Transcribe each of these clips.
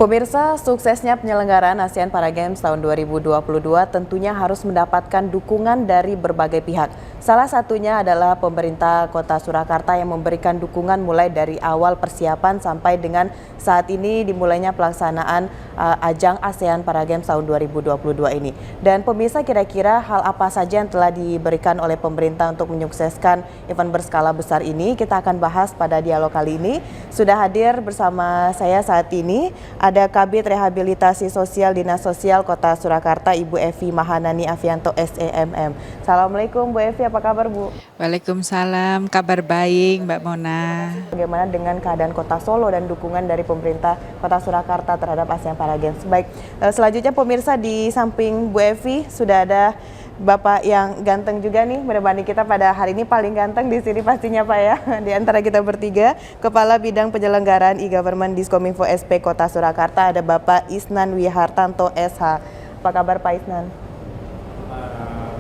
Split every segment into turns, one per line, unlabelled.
Pemirsa, suksesnya penyelenggaraan ASEAN Para Games tahun 2022 tentunya harus mendapatkan dukungan dari berbagai pihak. Salah satunya adalah pemerintah Kota Surakarta yang memberikan dukungan mulai dari awal persiapan sampai dengan saat ini dimulainya pelaksanaan ajang ASEAN Para Games tahun 2022 ini. Dan pemirsa, kira-kira hal apa saja yang telah diberikan oleh pemerintah untuk menyukseskan event berskala besar ini? Kita akan bahas pada dialog kali ini. Sudah hadir bersama saya saat ini ada Kabid Rehabilitasi Sosial Dinas Sosial Kota Surakarta, Ibu Evi Mahanani Afianto SEMM. Assalamualaikum Bu Evi, apa kabar Bu?
Waalaikumsalam, kabar baik Mbak Mona.
Bagaimana dengan keadaan Kota Solo dan dukungan dari pemerintah Kota Surakarta terhadap ASEAN Para Games? Baik, selanjutnya pemirsa, di samping Bu Evi sudah ada Bapak yang ganteng juga nih, menemani kita pada hari ini, paling ganteng di sini pastinya Pak ya, di antara kita bertiga. Kepala Bidang Penyelenggaraan E-Government Diskominfo SP Kota Surakarta, ada Bapak Isnan Wihartanto SH. Apa kabar Pak Isnan?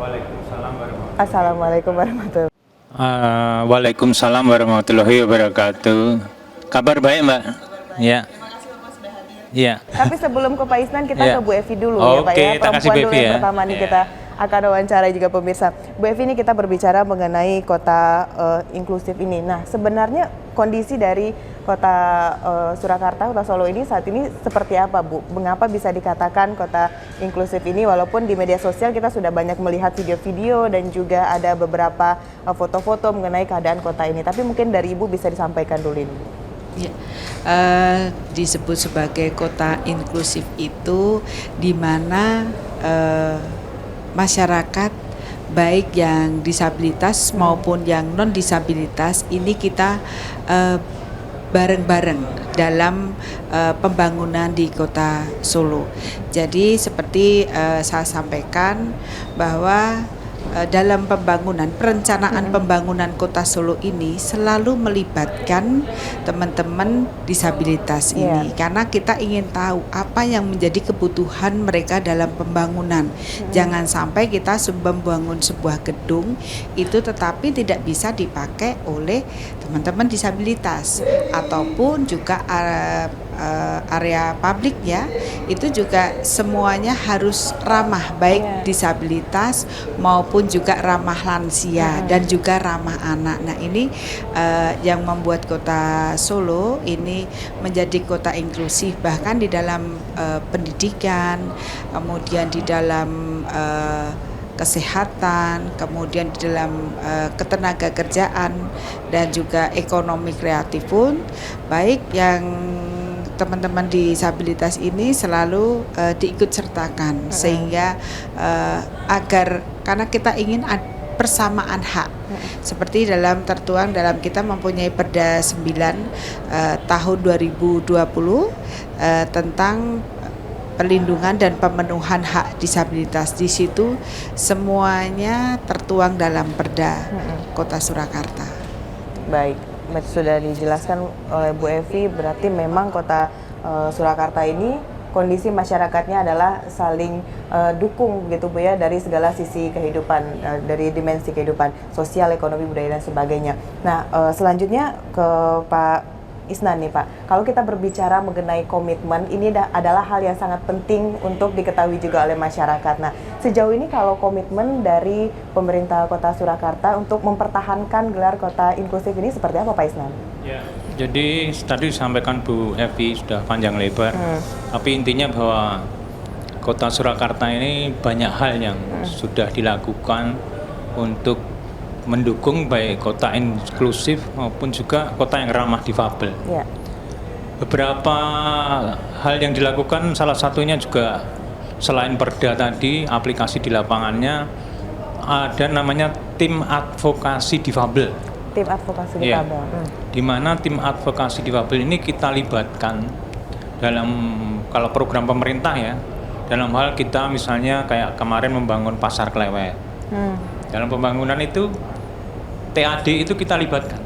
Waalaikumsalam warahmatullahi wabarakatuh.
Assalamualaikum warahmatullahi wabarakatuh.
Waalaikumsalam warahmatullahi wabarakatuh. Kabar baik Mbak? Ya. Iya.
Tapi sebelum ke Pak Isnan, kita ke Bu Evi dulu ya Pak
Oke,
ya. Perempuan dulu yang pertama nih kita akan wawancara juga pemirsa. Bu Evi, ini kita berbicara mengenai kota inklusif ini. Nah, sebenarnya kondisi dari kota Surakarta, kota Solo ini saat ini seperti apa Bu? Mengapa bisa dikatakan kota inklusif ini, walaupun di media sosial kita sudah banyak melihat video-video dan juga ada beberapa foto-foto mengenai keadaan kota ini. Tapi mungkin dari Ibu bisa disampaikan dulu ini.
Ya, disebut sebagai kota inklusif itu di mana masyarakat baik yang disabilitas maupun yang non disabilitas ini kita bareng-bareng dalam pembangunan di Kota Solo. Jadi seperti saya sampaikan bahwa dalam perencanaan pembangunan Kota Solo ini selalu melibatkan teman-teman disabilitas ini, karena kita ingin tahu apa yang menjadi kebutuhan mereka dalam pembangunan. Jangan sampai kita membangun sebuah gedung itu tetapi tidak bisa dipakai oleh teman-teman disabilitas, ataupun juga area publik ya, itu juga semuanya harus ramah, baik disabilitas maupun juga ramah lansia dan juga ramah anak. Nah ini yang membuat Kota Solo ini menjadi kota inklusif, bahkan di dalam pendidikan, kemudian di dalam kesehatan, kemudian di dalam ketenagakerjaan dan juga ekonomi kreatif pun, baik yang teman-teman disabilitas ini selalu diikut sertakan, sehingga agar, karena kita ingin persamaan hak, seperti tertuang dalam kita mempunyai Perda 9 tahun 2020 tentang perlindungan dan pemenuhan hak disabilitas. Di situ semuanya tertuang dalam Perda Kota Surakarta.
Baik, sudah dijelaskan oleh Bu Evi, berarti memang Kota Surakarta ini kondisi masyarakatnya adalah saling dukung gitu Bu ya, dari segala sisi kehidupan, dari dimensi kehidupan sosial, ekonomi, budaya dan sebagainya. Nah, selanjutnya ke Pak Isnan nih Pak, kalau kita berbicara mengenai komitmen, ini adalah hal yang sangat penting untuk diketahui juga oleh masyarakat. Nah, sejauh ini kalau komitmen dari pemerintah Kota Surakarta untuk mempertahankan gelar kota inklusif ini seperti apa Pak Isnan?
Ya, jadi tadi disampaikan Bu Evi sudah panjang lebar, tapi intinya bahwa Kota Surakarta ini banyak hal yang sudah dilakukan untuk mendukung baik kota inklusif maupun juga kota yang ramah difabel. Ya. Beberapa hal yang dilakukan, salah satunya juga selain Perda tadi, aplikasi di lapangannya ada namanya tim advokasi difabel.
Tim advokasi difabel.
Di mana tim advokasi difabel ini kita libatkan dalam, kalau program pemerintah ya, dalam hal kita misalnya kayak kemarin membangun Pasar Klewet. Dalam pembangunan itu TAD itu kita libatkan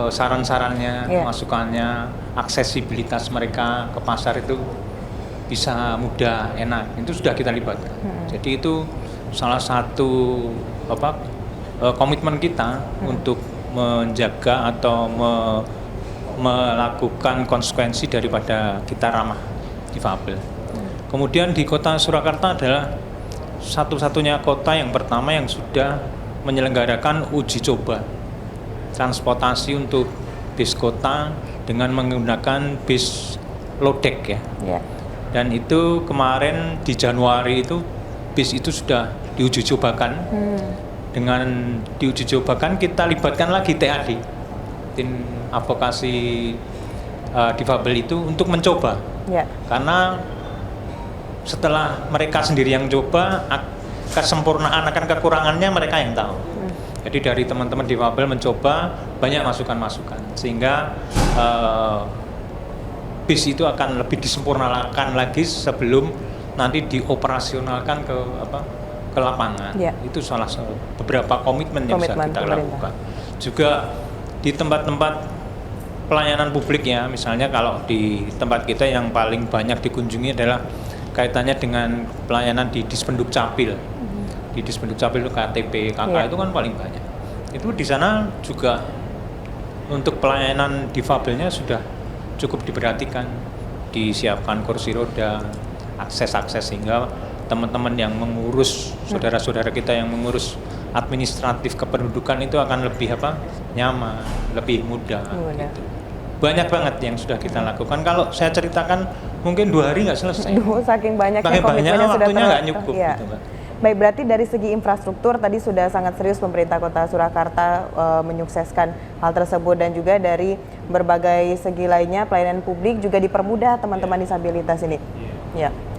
saran-sarannya, masukannya, aksesibilitas mereka ke pasar itu bisa mudah, enak, itu sudah kita libatkan. Jadi itu salah satu komitmen kita untuk menjaga atau melakukan konsekuensi daripada kita ramah difabel. Kemudian di kota Surakarta adalah satu-satunya kota yang pertama yang sudah menyelenggarakan uji coba transportasi untuk bis kota dengan menggunakan bis lodek ya. Dan itu kemarin di Januari itu bis itu sudah diuji cobakan. Dengan diuji cobakan kita libatkan lagi TAD, tim advokasi difabel itu untuk mencoba. Karena setelah mereka sendiri yang coba, kesempurnaan akan kekurangannya mereka yang tahu. Jadi dari teman-teman difabel mencoba banyak masukan-masukan sehingga bis itu akan lebih disempurnakan lagi sebelum nanti dioperasionalkan ke lapangan. Itu salah satu beberapa komitmen yang bisa kita lakukan. Juga di tempat-tempat pelayanan publik ya, misalnya kalau di tempat kita yang paling banyak dikunjungi adalah kaitannya dengan pelayanan di Dispenduk Capil. Di Dispenduk Capil itu KTP, KK itu kan paling banyak. Itu di sana juga untuk pelayanan difabelnya sudah cukup diperhatikan, disiapkan kursi roda, akses-akses sehingga teman-teman yang mengurus, saudara-saudara kita yang mengurus administratif kependudukan itu akan lebih nyaman, lebih mudah. Gitu. Banyak banget yang sudah kita lakukan. Kalau saya ceritakan mungkin 2 hari nggak selesai.
Saking banyaknya komitmennya sudah
waktunya nggak cukup. Gitu, Pak.
Baik, berarti dari segi infrastruktur tadi sudah sangat serius pemerintah Kota Surakarta menyukseskan hal tersebut, dan juga dari berbagai segi lainnya pelayanan publik juga dipermudah teman-teman disabilitas ini.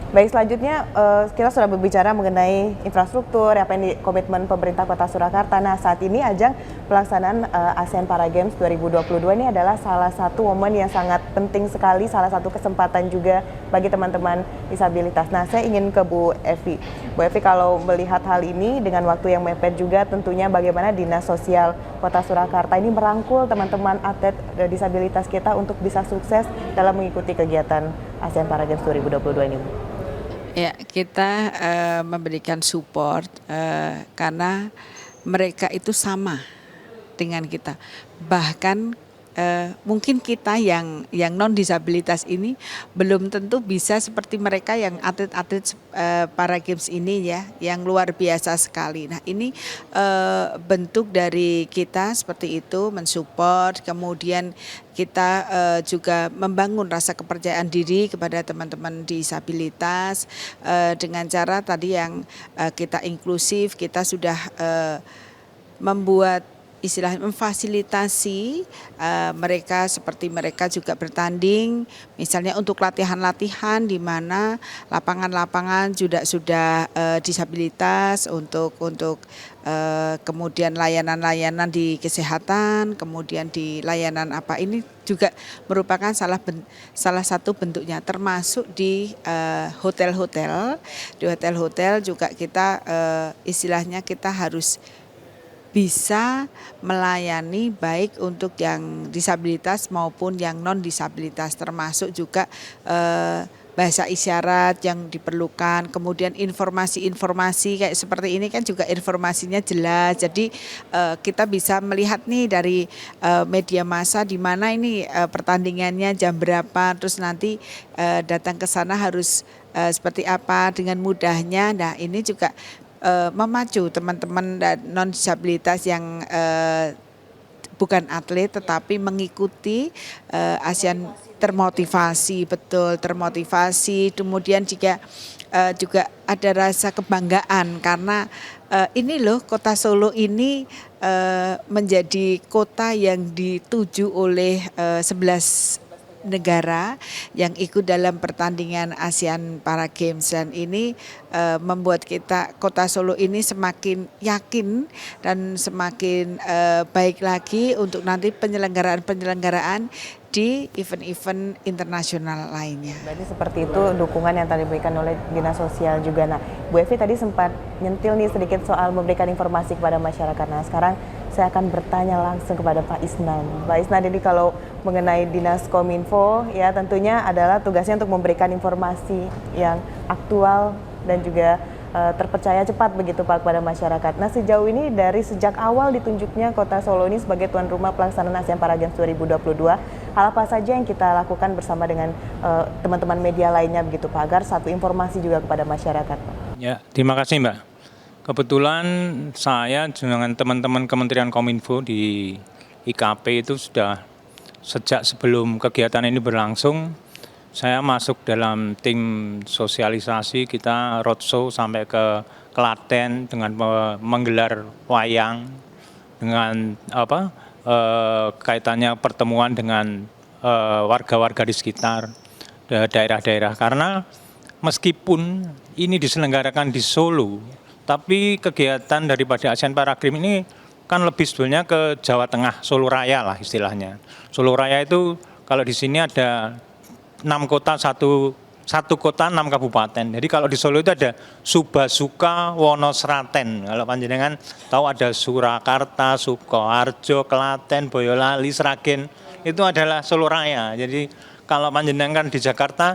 Baik, selanjutnya kita sudah berbicara mengenai infrastruktur, apa yang komitmen pemerintah Kota Surakarta. Nah, saat ini ajang pelaksanaan ASEAN Para Games 2022 ini adalah salah satu momen yang sangat penting sekali, salah satu kesempatan juga bagi teman-teman disabilitas. Nah, saya ingin ke Bu Evi. Bu Evi, kalau melihat hal ini dengan waktu yang mepet juga, tentunya bagaimana Dinas Sosial Kota Surakarta ini merangkul teman-teman atlet disabilitas kita untuk bisa sukses dalam mengikuti kegiatan ASEAN Para Games 2022 ini, Bu?
Ya, kita memberikan support karena mereka itu sama dengan kita. Bahkan mungkin kita yang non disabilitas ini belum tentu bisa seperti mereka yang atlet-atlet para games ini ya, yang luar biasa sekali. Nah, ini bentuk dari kita seperti itu, mensupport, kemudian kita juga membangun rasa kepercayaan diri kepada teman-teman disabilitas dengan cara tadi yang kita inklusif, kita sudah membuat istilahnya memfasilitasi mereka seperti mereka juga bertanding, misalnya untuk latihan-latihan di mana lapangan-lapangan juga sudah disabilitas untuk kemudian layanan-layanan di kesehatan, kemudian di layanan apa ini juga merupakan salah satu bentuknya, termasuk di hotel-hotel. Di hotel-hotel juga kita istilahnya kita harus bisa melayani baik untuk yang disabilitas maupun yang non disabilitas, termasuk juga bahasa isyarat yang diperlukan, kemudian informasi-informasi kayak seperti ini kan juga informasinya jelas. Jadi kita bisa melihat nih dari media massa di mana ini pertandingannya jam berapa, terus nanti datang ke sana harus seperti apa dengan mudahnya. Nah, ini juga memacu teman-teman non disabilitas yang bukan atlet tetapi mengikuti ASEAN, termotivasi, betul termotivasi. Kemudian juga ada rasa kebanggaan karena ini loh, Kota Solo ini menjadi kota yang dituju oleh 11 negara yang ikut dalam pertandingan ASEAN Para Games, dan ini membuat kita Kota Solo ini semakin yakin dan semakin baik lagi untuk nanti penyelenggaraan di event-event internasional lainnya.
Berarti seperti itu dukungan yang tadi diberikan oleh Dinas Sosial juga. Nah, Bu Evi tadi sempat nyentil nih sedikit soal memberikan informasi kepada masyarakat. Nah, sekarang saya akan bertanya langsung kepada Pak Isnan. Pak Isnan, ini kalau mengenai Dinas Kominfo ya tentunya adalah tugasnya untuk memberikan informasi yang aktual dan juga terpercaya cepat begitu Pak kepada masyarakat. Nah, sejauh ini dari sejak awal ditunjuknya Kota Solo ini sebagai tuan rumah pelaksanaan ASEAN Para Games 2022, hal apa saja yang kita lakukan bersama dengan teman-teman media lainnya begitu Pak, agar satu informasi juga kepada masyarakat Pak?
Ya, terima kasih Mbak. Kebetulan saya dengan teman-teman Kementerian Kominfo di IKP itu sudah sejak sebelum kegiatan ini berlangsung, saya masuk dalam tim sosialisasi, kita roadshow sampai ke Klaten dengan menggelar wayang, dengan kaitannya pertemuan dengan warga-warga di sekitar daerah-daerah. Karena meskipun ini diselenggarakan di Solo, tapi kegiatan daripada ASEAN Para Games ini kan lebih sebetulnya ke Jawa Tengah, Solo Raya lah istilahnya. Solo Raya itu kalau di sini ada 6 kota, satu kota 6 kabupaten. Jadi kalau di Solo itu ada Subasuka, Wonosraten. Kalau panjenengan tahu ada Surakarta, Sukoharjo, Klaten, Boyolali, Sragen, itu adalah Solo Raya. Jadi kalau panjenengan di Jakarta,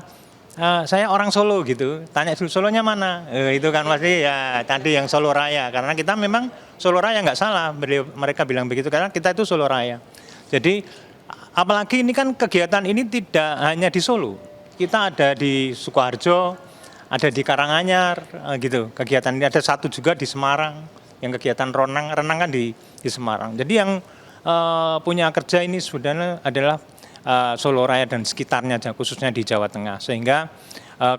saya orang Solo gitu, tanya dulu Solonya mana? Itu kan pasti ya tadi yang Solo Raya. Karena kita memang Solo Raya nggak salah, mereka bilang begitu karena kita itu Solo Raya. Jadi apalagi ini kan kegiatan ini tidak hanya di Solo, kita ada di Sukoharjo, ada di Karanganyar, gitu. Kegiatan ini ada satu juga di Semarang, yang kegiatan renang kan di Semarang. Jadi yang punya kerja ini sebenarnya adalah Solo Raya dan sekitarnya, khususnya di Jawa Tengah. Sehingga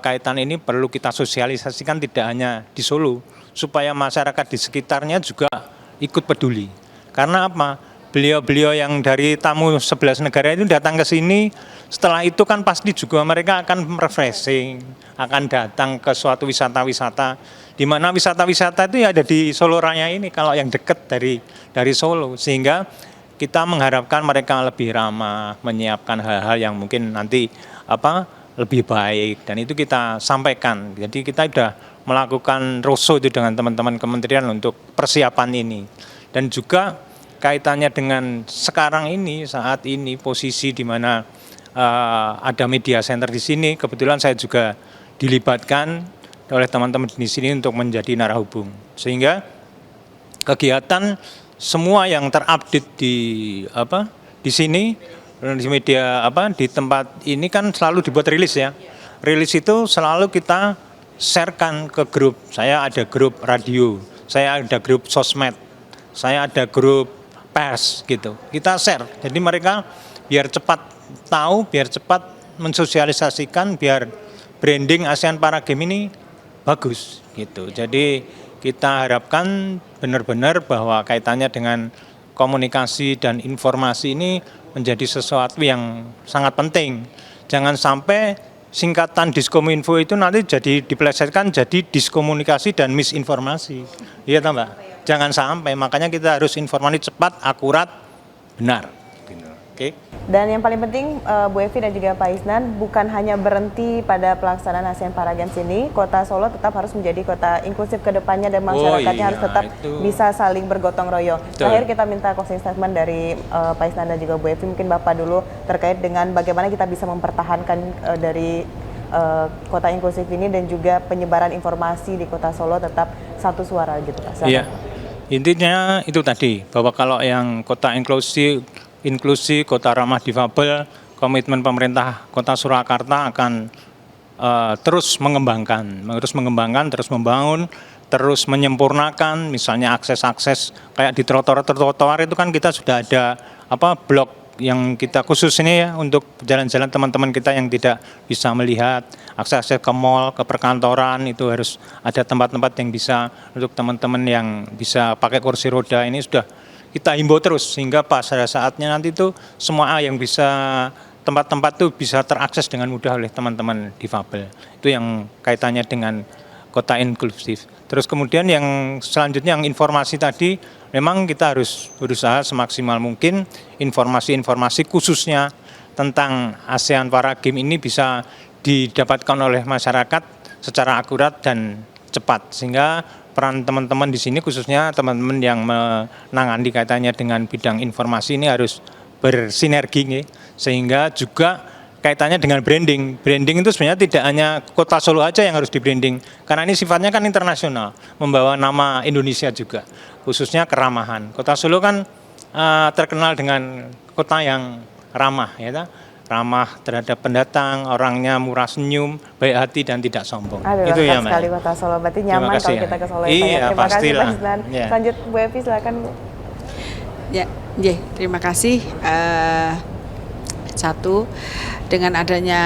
kaitan ini perlu kita sosialisasikan tidak hanya di Solo, supaya masyarakat di sekitarnya juga ikut peduli. Karena apa? Beliau-beliau yang dari tamu 11 negara itu datang ke sini, setelah itu kan pasti juga mereka akan refreshing, akan datang ke suatu wisata-wisata, di mana wisata-wisata itu ya ada di Solo Raya ini, kalau yang dekat dari Solo, sehingga kita mengharapkan mereka lebih ramah, menyiapkan hal-hal yang mungkin nanti lebih baik, dan itu kita sampaikan. Jadi kita sudah melakukan roadshow itu dengan teman-teman kementerian untuk persiapan ini, dan juga kaitannya dengan sekarang ini, saat ini posisi di mana ada media center di sini, kebetulan saya juga dilibatkan oleh teman-teman di sini untuk menjadi narahubung, sehingga kegiatan semua yang terupdate di sini di media di tempat ini kan selalu dibuat rilis ya. Rilis itu selalu kita sharekan ke grup. Saya ada grup radio, saya ada grup sosmed, saya ada grup pers gitu. Kita share. Jadi mereka biar cepat tahu, biar cepat mensosialisasikan, biar branding ASEAN Para Games ini bagus gitu. Jadi kita harapkan benar-benar bahwa kaitannya dengan komunikasi dan informasi ini menjadi sesuatu yang sangat penting. Jangan sampai singkatan Diskominfo itu nanti jadi dipelesetkan jadi diskomunikasi dan misinformasi. Iya toh Mbak? Jangan sampai, makanya kita harus informasi cepat, akurat, benar. Oke.
Dan yang paling penting Bu Evi dan juga Pak Isnan, bukan hanya berhenti pada pelaksanaan ASEAN Para Games ini, Kota Solo tetap harus menjadi kota inklusif ke depannya dan masyarakatnya harus tetap bisa saling bergotong royong. Terakhir kita minta closing statement dari Pak Isnan dan juga Bu Evi, mungkin Bapak dulu terkait dengan bagaimana kita bisa mempertahankan dari kota inklusif ini dan juga penyebaran informasi di Kota Solo tetap satu suara gitu Pak.
Iya. Intinya itu tadi, bahwa kalau yang kota inklusi, kota ramah difabel, komitmen pemerintah Kota Surakarta akan terus mengembangkan, terus membangun, terus menyempurnakan, misalnya akses-akses kayak di trotoar itu kan kita sudah ada blok yang kita khusus ini ya untuk jalan-jalan teman-teman kita yang tidak bisa melihat, akses ke mall, ke perkantoran itu harus ada tempat-tempat yang bisa untuk teman-teman yang bisa pakai kursi roda ini sudah kita himbau terus sehingga pada saatnya nanti itu semua yang bisa tempat-tempat itu bisa terakses dengan mudah oleh teman-teman difabel. Itu yang kaitannya dengan kota inklusif. Terus kemudian yang selanjutnya yang informasi tadi, memang kita harus berusaha semaksimal mungkin informasi-informasi khususnya tentang ASEAN Para Games ini bisa didapatkan oleh masyarakat secara akurat dan cepat. Sehingga peran teman-teman di sini khususnya teman-teman yang menangani kaitannya dengan bidang informasi ini harus bersinergi, sehingga juga kaitannya dengan branding. Branding itu sebenarnya tidak hanya Kota Solo aja yang harus di-branding, karena ini sifatnya kan internasional, membawa nama Indonesia juga, khususnya keramahan. Kota Solo kan terkenal dengan kota yang ramah, ya, ramah terhadap pendatang, orangnya murah senyum, baik hati dan tidak sombong.
Aduh,
Itu ya,
lengkap sekali Kota Solo, berarti
Terima
nyaman
kasih
kalau
ya.
kita ke Solo.
Iya,
Terima kasih
pastilah.
Pak Isnan.
Ya.
Lanjut Bu Evi, silakan Bu.
Ya, terima kasih. Satu, dengan adanya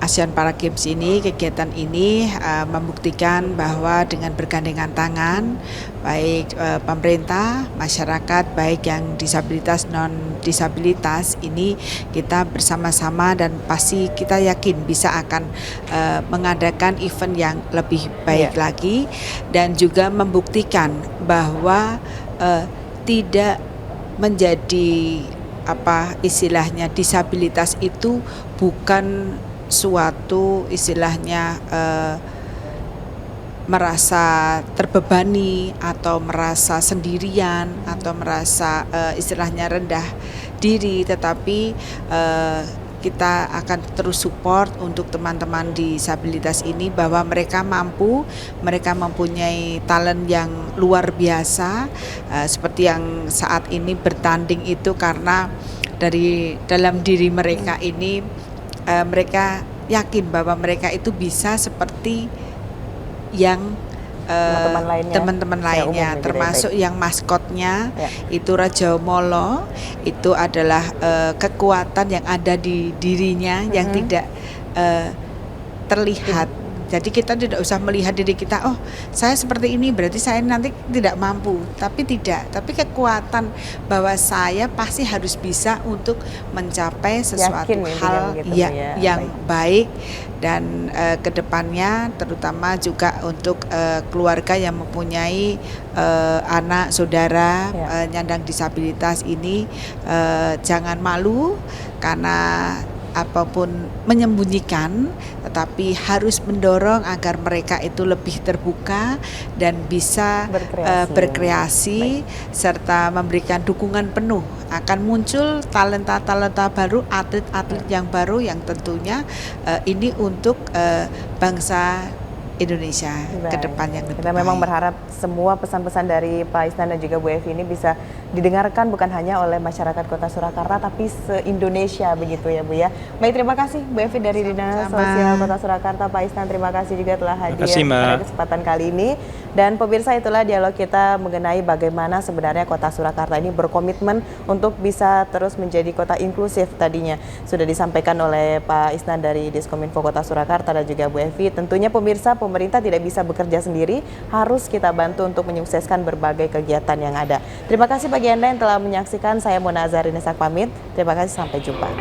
ASEAN Para Games ini, kegiatan ini membuktikan bahwa dengan bergandengan tangan, baik pemerintah, masyarakat, baik yang disabilitas, non-disabilitas, ini kita bersama-sama dan pasti kita yakin bisa akan mengadakan event yang lebih baik lagi, dan juga membuktikan bahwa tidak menjadi apa istilahnya disabilitas itu bukan suatu istilahnya merasa terbebani atau merasa sendirian atau merasa istilahnya rendah diri, tetapi kita akan terus support untuk teman-teman disabilitas ini bahwa mereka mampu, mereka mempunyai talent yang luar biasa, seperti yang saat ini bertanding itu karena dari dalam diri mereka ini mereka yakin bahwa mereka itu bisa seperti yang teman-teman lainnya, termasuk yang maskotnya itu Raja Molo, itu adalah kekuatan yang ada di dirinya yang tidak terlihat. Jadi kita tidak usah melihat diri kita, oh saya seperti ini berarti saya nanti tidak mampu, tapi tidak. Tapi kekuatan bahwa saya pasti harus bisa untuk mencapai sesuatu hal yang baik, dan kedepannya terutama juga untuk keluarga yang mempunyai anak saudara penyandang disabilitas ini, jangan malu karena apapun menyembunyikan, tetapi harus mendorong agar mereka itu lebih terbuka dan bisa berkreasi serta memberikan dukungan penuh. Akan muncul talenta-talenta baru, atlet-atlet yang baru yang tentunya ini untuk bangsa Indonesia ke depan yang lebih
Kita memang berharap semua pesan-pesan dari Pak Isnan dan juga Bu Evi ini bisa didengarkan bukan hanya oleh masyarakat Kota Surakarta tapi se-Indonesia begitu ya Bu ya. Baik, terima kasih Bu Evi dari Dinas Sosial Kota Surakarta, Pak Isnan terima kasih juga telah hadir pada kesempatan kali ini. Dan pemirsa, itulah dialog kita mengenai bagaimana sebenarnya Kota Surakarta ini berkomitmen untuk bisa terus menjadi kota inklusif. Tadinya sudah disampaikan oleh Pak Isnan dari Diskominfo Kota Surakarta dan juga Bu Evi. Tentunya pemirsa, pemerintah tidak bisa bekerja sendiri, harus kita bantu untuk menyukseskan berbagai kegiatan yang ada. Terima kasih bagi Anda yang telah menyaksikan. Saya Mona Azharinesa pamit. Terima kasih, sampai jumpa.